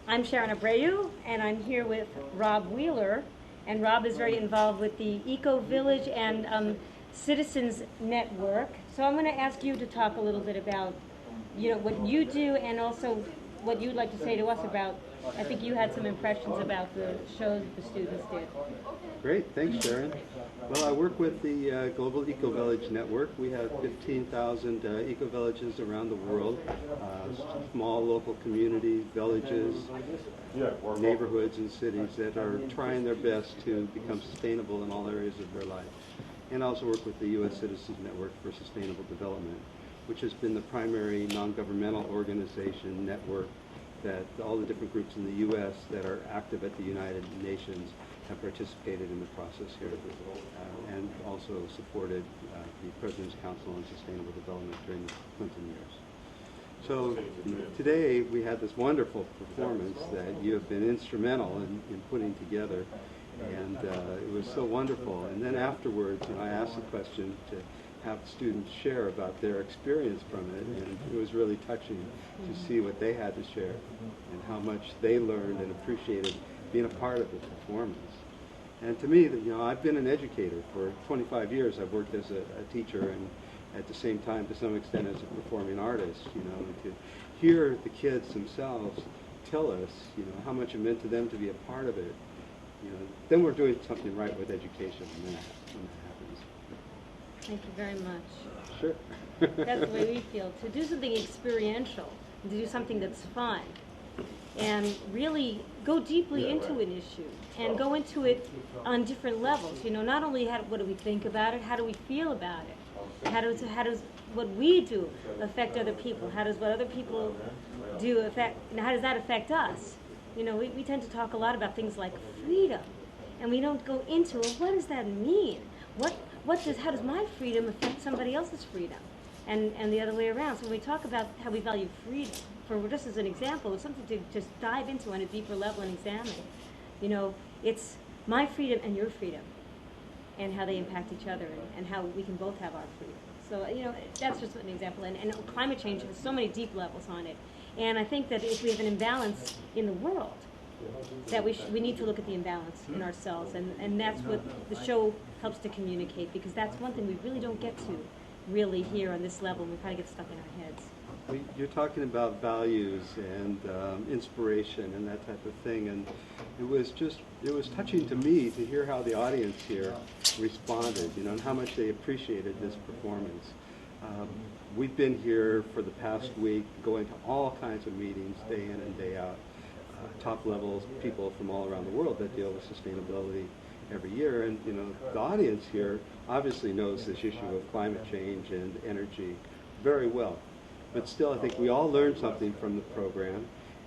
I'm Sharon Abreu, and I'm here with Rob Wheeler. And Rob is very involved with the Eco Village and Citizens Network. So I'm going to ask you to talk a little bit about, what you do, and also what you'd like to say to us about. I think you had some impressions about the shows that the students did. Great, thanks, Sharon. Well, I work with the Global Eco Village Network. We have 15,000 eco villages around the world, small local communities, villages, neighborhoods, and cities that are trying their best to become sustainable in all areas of their life. And I also work with the U.S. Citizens Network for Sustainable Development, which has been the primary non-governmental organization network that all the different groups in the U.S. that are active at the United Nations have participated in the process here, and also supported the President's Council on Sustainable Development during the Clinton years. So today we had this wonderful performance that you have been instrumental in putting together, and it was so wonderful. And then afterwards, I asked the question to have students share about their experience from it, and it was really touching to see what they had to share and how much they learned and appreciated being a part of the performance. And to me, I've been an educator for 25 years. I've worked as a teacher and at the same time, to some extent, as a performing artist, and to hear the kids themselves tell us, how much it meant to them to be a part of it, then we're doing something right with education when that happens. Thank you very much. Sure. That's the way we feel. To do something experiential, to do something that's fun, and really go deeply into an issue, and go into it on different levels. Not only what do we think about it, how do we feel about it? How does what we do affect other people? How does what other people do affect, and how does that affect us? We tend to talk a lot about things like freedom, and we don't go into, well, what does that mean? How does my freedom affect somebody else's freedom? And the other way around. So when we talk about how we value freedom, just as an example, it's something to just dive into on a deeper level and examine. It's my freedom and your freedom, and how they impact each other, and how we can both have our freedom. So, that's just an example. And climate change has so many deep levels on it. And I think that if we have an imbalance in the world, that we need to look at the imbalance in ourselves. And that's what the show helps to communicate, because that's one thing we really don't get to really here on this level. We kind of get stuck in our heads. You're talking about values and inspiration and that type of thing, and it was touching to me to hear how the audience here responded, and how much they appreciated this performance. We've been here for the past week, going to all kinds of meetings, day in and day out, top levels, people from all around the world that deal with sustainability every year, and the audience here obviously knows this issue of climate change and energy very well. But still, I think we all learned something from the program,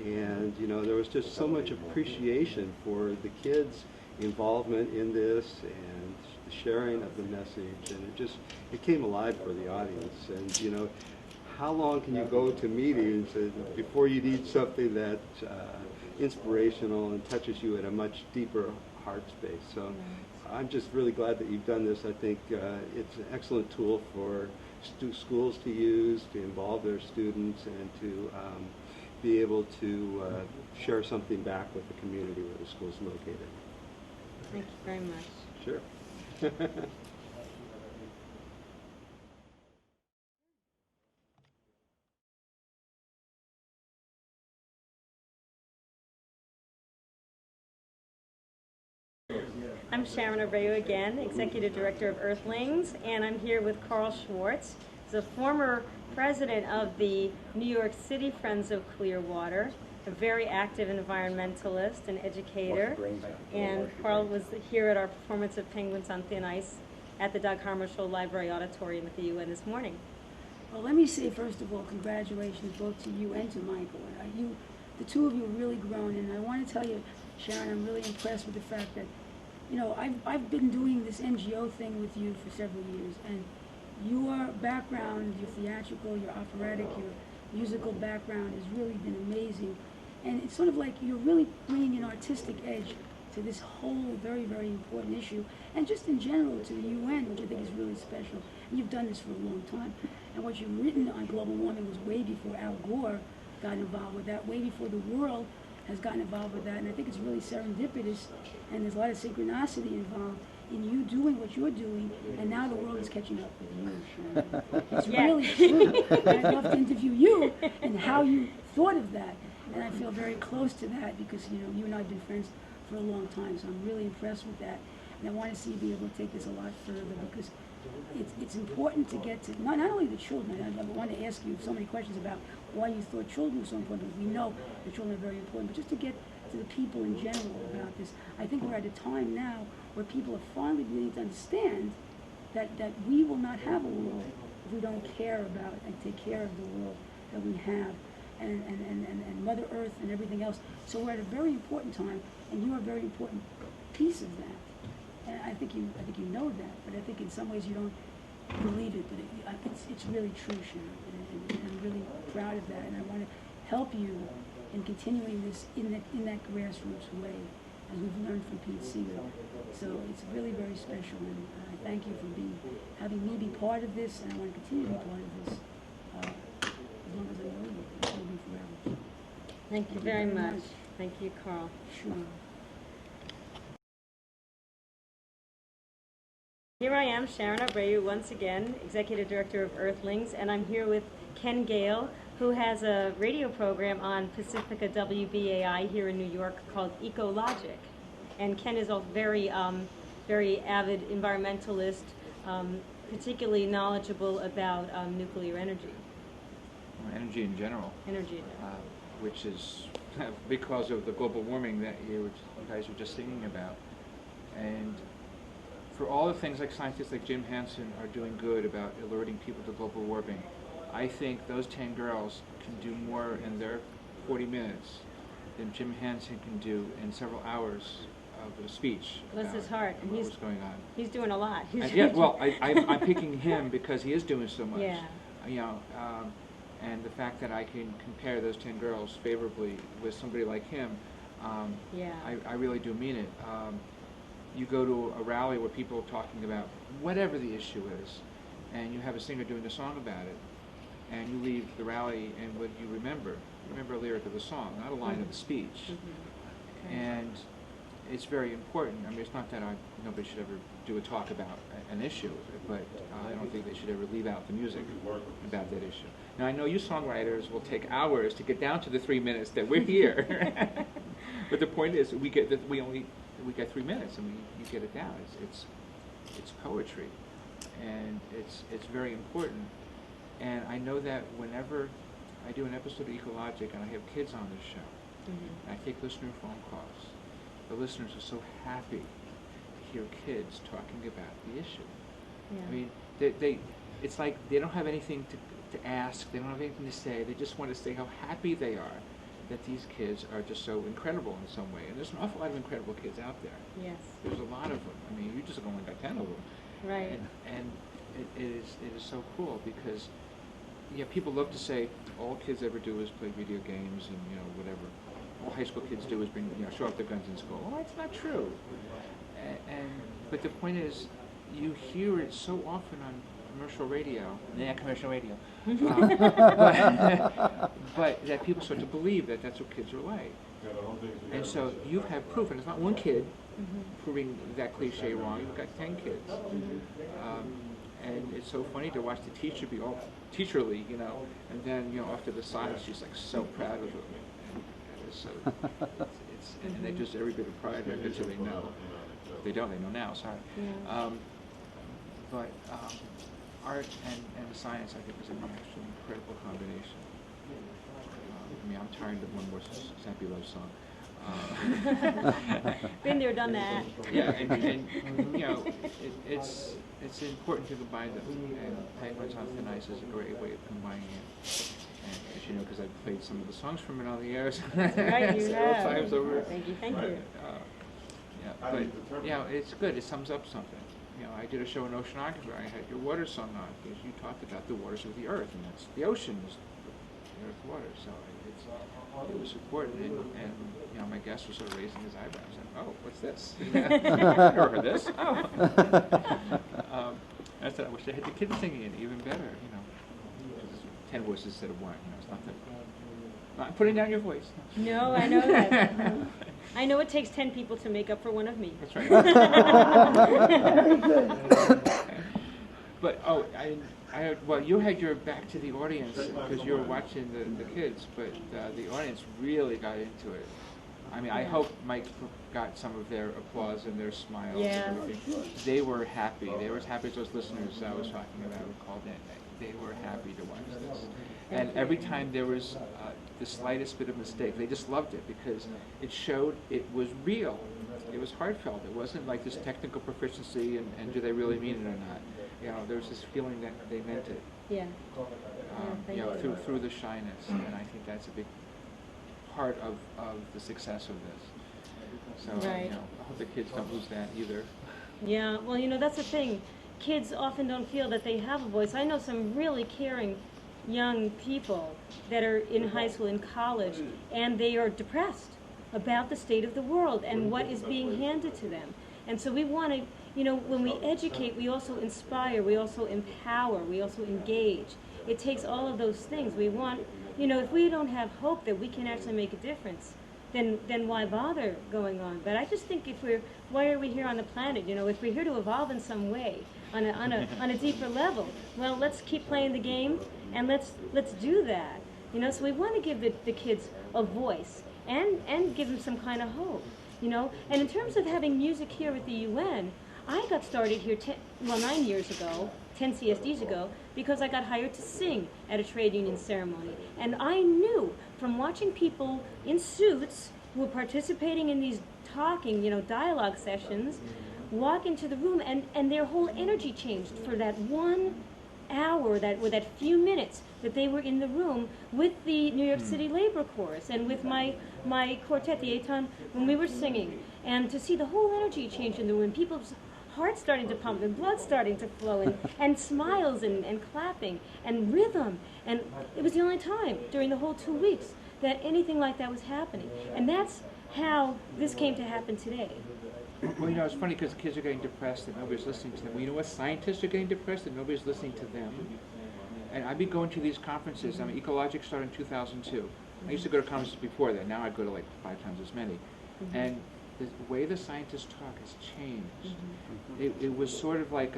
and there was just so much appreciation for the kids' involvement in this and the sharing of the message, and it came alive for the audience. And how long can you go to meetings before you need something that's inspirational and touches you at a much deeper heart space? So I'm just really glad that you've done this. I think it's an excellent tool for schools to use to involve their students and to be able to share something back with the community where the school's located. Thank you very much. Sure. I'm Sharon Abreu again, Executive Director of Earthlings, and I'm here with Carl Schwartz. He's a former president of the New York City Friends of Clearwater, a very active environmentalist and educator. And Carl was here at our performance of Penguins on Thin Ice at the Dag Hammarskjöld Library Auditorium at the UN this morning. Well, let me say, first of all, congratulations both to you and to Michael. The two of you have really grown, and I want to tell you, Sharon, I'm really impressed with the fact that, I've been doing this NGO thing with you for several years, and your background, your theatrical, your operatic, your musical background has really been amazing. And it's sort of like you're really bringing an artistic edge to this whole very, very important issue, and just in general to the UN, which I think is really special. And you've done this for a long time. And what you've written on global warming was way before Al Gore got involved with that, way before the world has gotten involved with that, and I think it's really serendipitous, and there's a lot of synchronicity involved in you doing what you're doing, and now the world is catching up with you, Sharon. It's Yeah. really true. And I'd love to interview you and how you thought of that, and I feel very close to that because, you know, you and I have been friends for a long time, so I'm really impressed with that. And I want to see you be able to take this a lot further because it's important to get to not only the children. I want to ask you so many questions about why you thought children were so important, because we know the children are very important, but just to get to the people in general about this. I think we're at a time now where people are finally beginning to understand that we will not have a world if we don't care about and take care of the world that we have and Mother Earth and everything else. So we're at a very important time, and you're a very important piece of that. And I think you know that, but I think in some ways you don't believe it. But it's really true, Sharon, and I'm really proud of that. And I want to help you in continuing this in that grassroots way, as we've learned from Pete Seeger. So it's really very special, and I thank you for having me be part of this, and I want to continue to be part of this as long as I know you. It's going to be forever. Thank you very much. Thank you, Carl. Sure. Here I am, Sharon Abreu, once again, Executive Director of Earthlings, and I'm here with Ken Gale, who has a radio program on Pacifica WBAI here in New York called Ecologic. And Ken is a very avid environmentalist, particularly knowledgeable about nuclear energy. Energy in general. Energy. Which is because of the global warming that you guys were just thinking about. And for all the things like scientists like Jim Hansen are doing good about alerting people to global warming, I think those 10 girls can do more in their 40 minutes than Jim Hansen can do in several hours of a speech. Bless his heart. And what's going on. He's doing a lot. Yeah, well, I'm picking him because he is doing so much. Yeah. You know, and the fact that I can compare those 10 girls favorably with somebody like him, yeah. I really do mean it. You go to a rally where people are talking about whatever the issue is, and you have a singer doing a song about it, and you leave the rally, and what you remember a lyric of the song, not a line of the speech. Mm-hmm. Okay. And it's very important. I mean, it's not that nobody should ever do a talk about an issue, but I don't think they should ever leave out the music about that issue. Now, I know you songwriters will take hours to get down to the 3 minutes that we're here, but the point is, we get 3 minutes and you get it down. It's poetry, and it's very important. And I know that whenever I do an episode of Ecologic and I have kids on this show, Mm-hmm. and I take listener phone calls, the listeners are so happy to hear kids talking about the issue. Yeah. I mean, it's like they don't have anything to ask, they don't have anything to say, they just want to say how happy they are that these kids are just so incredible in some way. And there's an awful lot of incredible kids out there. Yes. There's a lot of them. I mean, you just only got 10 of them. Right. And it is so cool because, yeah, people love to say all kids ever do is play video games and, you know, whatever. All high school kids do is show off their guns in school. Well, that's not true. But the point is, you hear it so often on commercial radio. Yeah, commercial radio. But that people start to believe that that's what kids are like. And so you have proof, and it's not one kid proving that cliche wrong. You've got 10 kids. And it's so funny to watch the teacher be all teacherly, you know, and then, you know, off to the side, she's like so proud of them. And it's so, and they just every bit of pride there until they know. They don't, they know now, sorry. Yeah. But art and science, I think, is an actually incredible combination. I mean, I'm tired of one more Sappy Love song. Been there, done that. Yeah, and you know, it's important to combine them, and Penguins on Thin Ice is a great way of combining it. And as you know, because I've played some of the songs from it on the air Right, you several have. times over. Thank you. Yeah, but you know, it's good. It sums up something. You know, I did a show in Oceanography. I had your water song on because you talked about the waters of the earth, and that's the ocean is the earth water. So it was important, and you know, my guest was sort of raising his eyebrows. And, oh, what's this? I've never heard this. Oh. I said, I wish I had the kids singing it even better. You know, 'cause it's 10 voices instead of one. You know, it's not that I'm putting down your voice. No, I know that. I know it takes 10 people to make up for one of me. That's right. But well, you had your back to the audience because you were watching the kids, but the audience really got into it. I mean, I hope Mike got some of their applause and their smiles and everything. They were happy. They were as happy as those listeners I was talking about who called in. They were happy to watch this. And every time there was the slightest bit of mistake, they just loved it because it showed it was real. It was heartfelt. It wasn't like this technical proficiency and do they really mean it or not. You know, there was this feeling that they meant it. Yeah. You know, through the shyness, and I think that's a big part of the success of this. So Right. you know, I hope the kids don't lose that either. Yeah, well, you know, that's the thing. Kids often don't feel that they have a voice. I know some really caring young people that are in high school, in college, and they are depressed about the state of the world and what is being handed to them. And so we want to, you know, when we educate, we also inspire, we also empower, we also engage. It takes all of those things. We want, you know, if we don't have hope that we can actually make a difference, then why bother going on? But I just think why are we here on the planet? You know, if we're here to evolve in some way, on a deeper level, well, let's keep playing the game and let's do that. You know, so we want to give the kids a voice and give them some kind of hope. You know, and in terms of having music here at the UN, I got started here 9 years ago, 10 CSDs ago, because I got hired to sing at a trade union ceremony. And I knew from watching people in suits who were participating in these talking, you know, dialogue sessions, walk into the room and their whole energy changed for that 1 hour, or that few minutes that they were in the room with the New York City Labor Chorus and with my quartet, the Eton, when we were singing. And to see the whole energy change in the room, people's hearts starting to pump and blood starting to flow and smiles and clapping and rhythm. And it was the only time during the whole 2 weeks that anything like that was happening. And that's how this came to happen today. Well, you know, it's funny because kids are getting depressed and nobody's listening to them. Well, you know what? Scientists are getting depressed and nobody's listening to them. And I've been going to these conferences. I mean, Ecologic started in 2002. I used to go to conferences before that. Now I go to like 5 times as many. And the way the scientists talk has changed. It was sort of like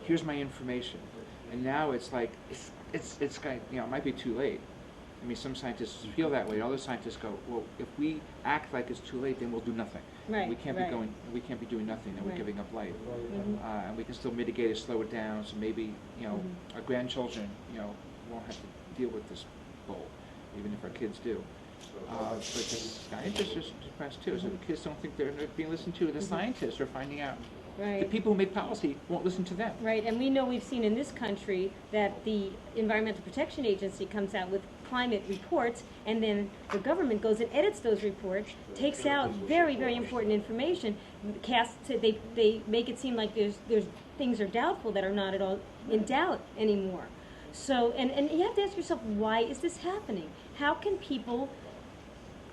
here's my information. And now it's like, it's kind of, you know, it might be too late. I mean, some scientists feel that way. Other scientists go, well, if we act like it's too late, then we'll do nothing. Right, we can't we can't be doing nothing, and we're giving up life. And we can still mitigate it, slow it down, so maybe, you know, our grandchildren, you know, won't have to deal with this bull, even if our kids do. But the scientists are depressed too, so the kids don't think they're being listened to. The scientists are finding out the people who make policy won't listen to them. Right, and we know we've seen in this country that the Environmental Protection Agency comes out with climate reports, and then the government goes and edits those reports, takes out very, very important information, they make it seem like there's things are doubtful that are not at all in doubt anymore. So, and you have to ask yourself, why is this happening? How can people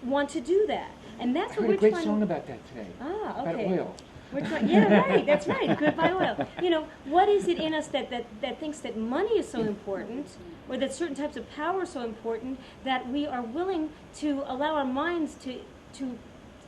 want to do that? And that's what we're trying to... I heard a great song about that today. Ah, okay. About oil. Yeah, right, that's right, goodbye oil. You know, what is it in us that thinks that money is so important, or that certain types of power are so important, that we are willing to allow our minds to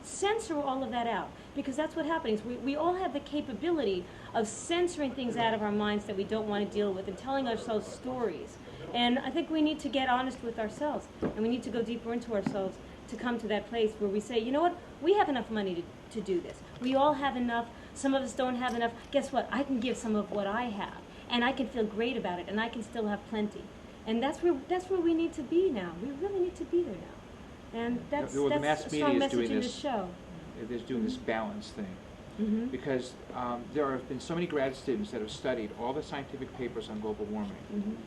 censor all of that out? Because that's what happens. We all have the capability of censoring things out of our minds that we don't want to deal with and telling ourselves stories. And I think we need to get honest with ourselves, and we need to go deeper into ourselves to come to that place where we say, you know what, we have enough money to do this. We all have enough. Some of us don't have enough. Guess what? I can give some of what I have, and I can feel great about it, and I can still have plenty. And that's where we need to be now. We really need to be there now. And that's the mass a media strong is message doing in this. this show. They're doing this balance thing. Because there have been so many grad students that have studied all the scientific papers on global warming.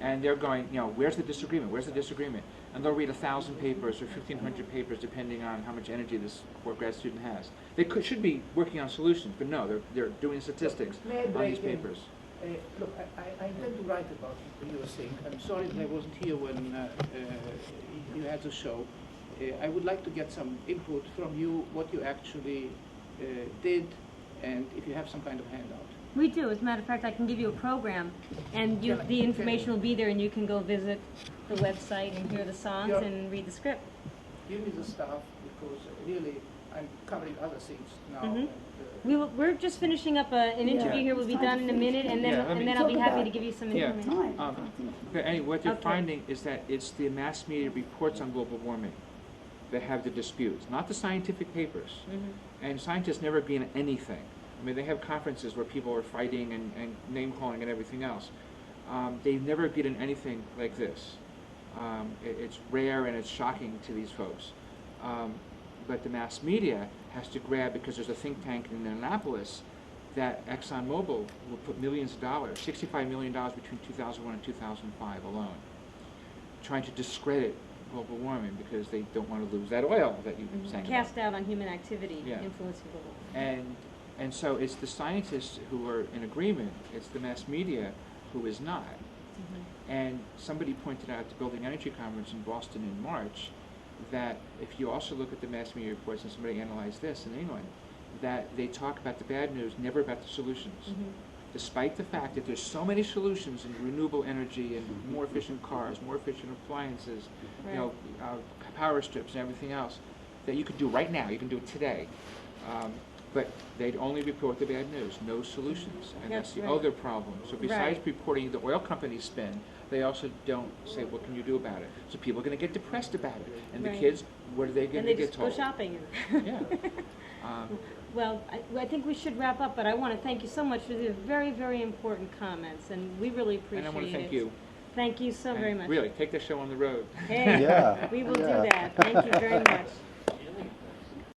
And they're going, you know, where's the disagreement? Where's the disagreement? And they'll read 1,000 papers or 1,500 papers, depending on how much energy this poor grad student has. They should be working on solutions, but no, they're doing statistics on these papers. Look, I intend to write about what you were saying. I'm sorry that I wasn't here when you had the show. I would like to get some input from you, what you actually did, and if you have some kind of handout. We do. As a matter of fact, I can give you a program, and the information will be there, and you can go visit the website and hear the songs Yeah. and read the script. Give me the stuff, because really, I'm covering other things now. Mhm. And, We're just finishing up an interview Yeah. here. We'll be done in a minute, and then Yeah, let me- I'll be Talk happy about to give you some Yeah. information. Time. But anyway, what they're Okay. finding is that it's the mass media reports on global warming that have the disputes, not the scientific papers. Mhm. And scientists never agree on anything. I mean, they have conferences where people are fighting and name-calling and everything else. They've never agreed on anything like this. It's rare and it's shocking to these folks. But the mass media has to grab, because there's a think tank in Annapolis, that ExxonMobil will put millions of dollars, $65 million between 2001 and 2005 alone, trying to discredit global warming because they don't want to lose that oil that you sang about. Cast out on human activity Yeah. influencing global warming. And so it's the scientists who are in agreement, it's the mass media who is not. Mhm. And somebody pointed out at the Building Energy Conference in Boston in March that if you also look at the mass media reports, and somebody analyzed this in England, that they talk about the bad news, never about the solutions. Mhm. Despite the fact that there's so many solutions in renewable energy and more efficient cars, more efficient appliances, you know, power strips and everything else that you could do right now, you can do it today. But they'd only report the bad news, no solutions, and that's That's the right. other problem. So besides Right. reporting the oil companies spin, they also don't say, what can you do about it? So people are going to get depressed about it, and the Right. kids, what are they going And to they get just go told? shopping. Yeah. Um, Well, I think we should wrap up, but I want to thank you so much for the very, very important comments, and we really appreciate it. and I want to thank you. Thank you so very And much. Really, take the show on the road. Hey, Yeah, we will yeah. do that. Thank you very much.